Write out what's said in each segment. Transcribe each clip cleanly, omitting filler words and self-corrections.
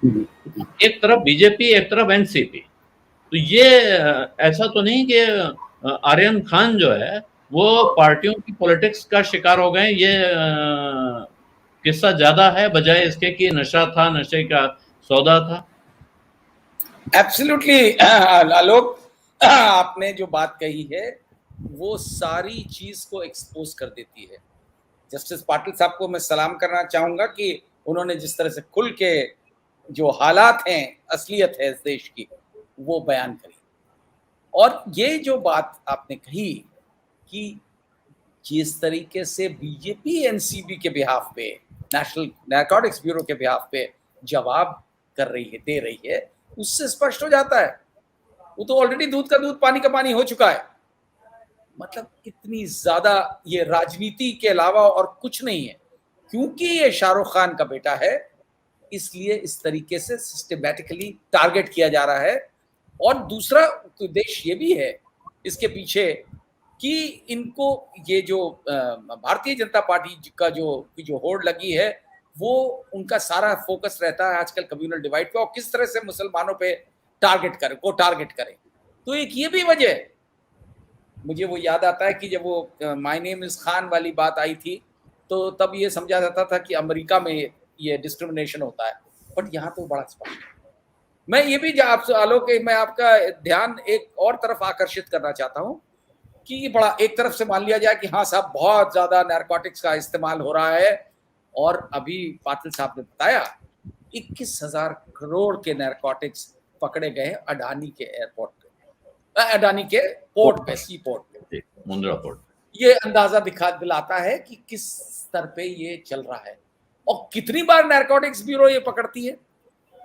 एक तरफ बीजेपी, एक तरफ एनसीपी। तो ये ऐसा तो नहीं कि आर्यन खान जो है वो पार्टियों की पॉलिटिक्स का शिकार हो गए, ये किस्सा ज्यादा है बजाय इसके कि नशा था, नशे का सौदा था। एब्सोल्युटली आलोक, आपने जो बात कही है वो सारी चीज को एक्सपोज कर देती है। जस्टिस पाटिल साहब को मैं सलाम करना चाहूंगा कि उन्होंने जिस तरह से खुल के जो हालात हैं, असलियत है इस देश की, वो बयान करी। और ये जो बात आपने कही कि जिस तरीके से बीजेपी एनसीबी के बिहाफ पे, नेशनल नारकोटिक्स ब्यूरो के बिहाफ पे जवाब कर रही है, दे रही है, उससे स्पष्ट हो जाता है वो तो ऑलरेडी दूध का दूध पानी का पानी हो चुका है। मतलब इतनी ज्यादा ये राजनीति के अलावा और कुछ नहीं है। क्योंकि ये शाहरुख खान का बेटा है इसलिए इस तरीके से सिस्टमैटिकली टारगेट किया जा रहा है। और दूसरा उद्देश्य ये भी है इसके पीछे कि इनको ये जो भारतीय जनता पार्टी का जो होड़ लगी है, वो उनका सारा फोकस रहता है आजकल कम्युनल डिवाइड पे और किस तरह से मुसलमानों पे टारगेट करें। तो एक ये भी वजह है। मुझे वो याद आता है कि जब वो माय नेम इज खान वाली बात आई थी तो तब ये समझा जाता था कि अमेरिका में ये डिस्क्रिमिनेशन होता है, बट यहाँ तो बड़ा स्पष्ट है। मैं ये भी आपसे आलोक, मैं आपका ध्यान एक और तरफ आकर्षित करना चाहता हूँ कि बड़ा एक तरफ से मान लिया जाए कि हाँ साहब बहुत ज्यादा नारकोटिक्स का इस्तेमाल हो रहा है, और अभी पाटिल साहब ने बताया 21,000 करोड़ के नारकोटिक्स पकड़े गए अडानी के एयरपोर्ट पे, अडानी के पोर्ट पे, सी पोर्ट पे, मुंद्रा पोर्ट। ये अंदाजा दिलाता है कि किस स्तर पे ये चल रहा है और कितनी बार नारकोटिक्स ब्यूरो ये पकड़ती है।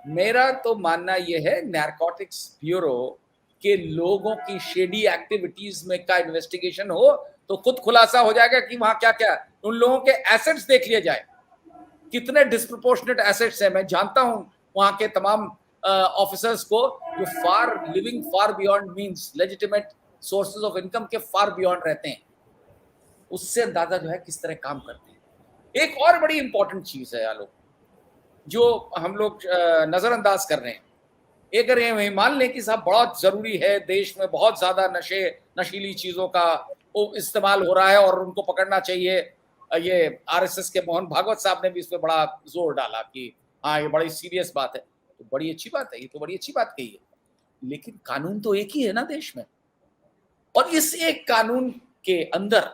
मेरा तो मानना ये है नारकोटिक्स ब्यूरो के लोगों की शेडी एक्टिविटीज में का इन्वेस्टिगेशन हो तो खुद खुलासा हो जाएगा कि वहां क्या क्या उन लोगों के एसेट्स देख लिए जाए, कितने डिस्प्रोपोर्शनेट एसेट्स हैं। मैं जानता हूं वहां के तमाम ऑफिसर्स को जो living far beyond means legitimate sources of income के फार बियॉन्ड रहते हैं, उससे अंदाजा जो है किस तरह काम करते हैं। एक और बड़ी इंपॉर्टेंट चीज है आलोक जो हम लोग नजरअंदाज कर रहे हैं। अगर ये मान लें कि साहब बहुत जरूरी है, देश में बहुत ज्यादा नशीली चीजों का इस्तेमाल हो रहा है और उनको पकड़ना चाहिए, ये आरएसएस के मोहन भागवत साहब ने भी इस पे बड़ा जोर डाला कि हाँ ये बड़ी सीरियस बात है, तो बड़ी अच्छी बात है, ये तो बड़ी अच्छी बात कही है। लेकिन कानून तो एक ही है ना देश में, और इस एक कानून के अंदर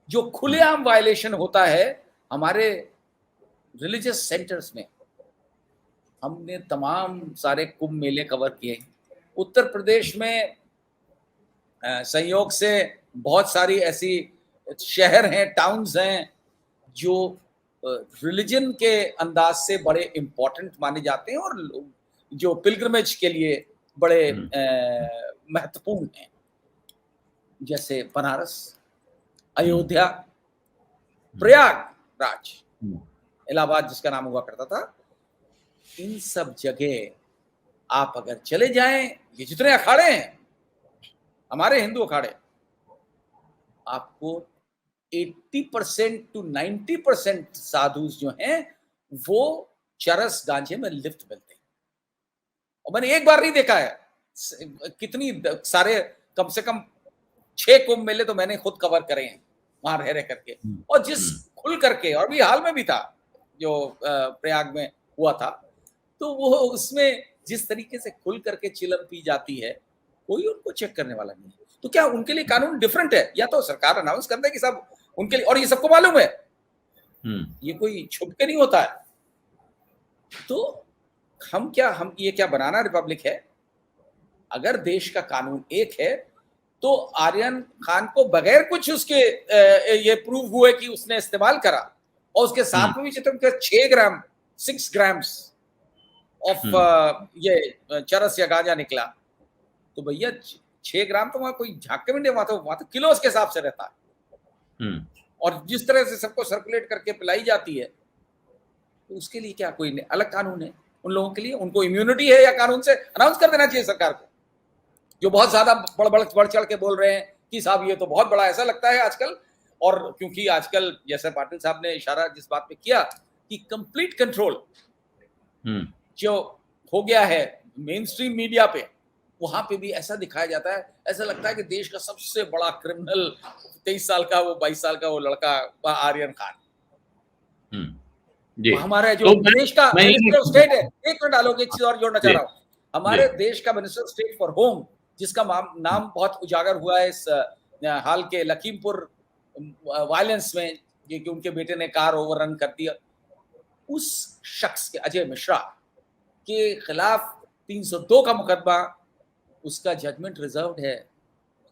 जो खुलेआम वायलेशन होता है हमारे रिलीजियस सेंटर्स में, हमने तमाम सारे कुंभ मेले कवर किए। उत्तर प्रदेश में संयोग से बहुत सारी ऐसी शहर हैं, टाउन्स हैं जो रिलीजन के अंदाज से बड़े इंपॉर्टेंट माने जाते हैं और जो पिलग्रिमेज के लिए बड़े महत्वपूर्ण हैं, जैसे बनारस, अयोध्या, प्रयागराज, इलाहाबाद जिसका नाम हुआ करता था। इन सब जगह आप अगर चले जाएं, ये जितने अखाड़े हैं हमारे हिंदू अखाड़े, आपको 80% to 90% साधु जो हैं वो चरस गांजे में लिप्त मिलते हैं। और मैंने एक बार नहीं देखा है, कितनी सारे कम से कम 6 कुंभ मेले तो मैंने खुद कवर करे हैं वहां रह करके, और जिस खुल करके, और भी हाल में भी था जो प्रयाग में हुआ था, तो वो उसमें जिस तरीके से खुल करके चिलम पी जाती है, कोई उनको चेक करने वाला नहीं है। तो क्या उनके लिए कानून डिफरेंट है? या तो सरकार अनाउंस कर दे कि सब उनके लिए, और ये सबको मालूम है, ये कोई छुप के नहीं होता है। तो हम ये क्या बनाना रिपब्लिक है? अगर देश का कानून एक है तो आर्यन खान को बगैर कुछ उसके ये प्रूव हुए कि उसने इस्तेमाल करा, और उसके साथ में भी चित्रम के 6 ग्राम्स ऑफ ये चरस या गांजा निकला, तो भैया 6 ग्राम तो वहां कोई झांक के भी नहीं, वहां तो किलो के हिसाब से रहता है। और जिस तरह से सबको सर्कुलेट करके पिलाई जाती है, तो उसके लिए क्या कोई अलग कानून है उन लोगों के लिए? उनको इम्यूनिटी है या कानून से अनाउंस कर देना चाहिए सरकार को, जो बहुत ज्यादा बढ़ चढ़ के बोल रहे हैं कि साहब ये तो बहुत बड़ा ऐसा लगता है आजकल। और क्योंकि आजकल जैसे पाटिल साहब ने इशारा जिस बात पे किया कि कंप्लीट कंट्रोल जो हो गया है मेन स्ट्रीम मीडिया पे, वहां पे भी ऐसा दिखाया जाता है, ऐसा लगता है कि देश का सबसे बड़ा क्रिमिनल 23 साल का वो 22 साल का वो लड़का आर्यन खान, जी। हमारे जो तो देश का मैं मिनिस्टर ऑफ स्टेट है, एक मिनट आलोक, एक चीज और जोड़ना चाह जी, रहा हूँ, हमारे देश का minister of state for home, जिसका नाम बहुत उजागर हुआ है इस हाल के लखीमपुर वायलेंस में, कि उनके बेटे ने कार ओवररन कर दिया, उस शख्स के, अजय मिश्रा के खिलाफ 302 का मुकदमा, उसका जजमेंट रिजर्व्ड है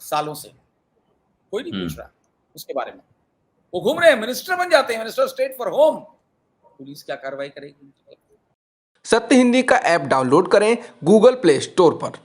सालों से, कोई नहीं पूछ रहा उसके बारे में, वो घूम रहे हैं, मिनिस्टर बन जाते हैं, minister of state for home, police क्या कार्रवाई करेगी? सत्य हिंदी का ऐप डाउनलोड करें गूगल प्ले स्टोर पर।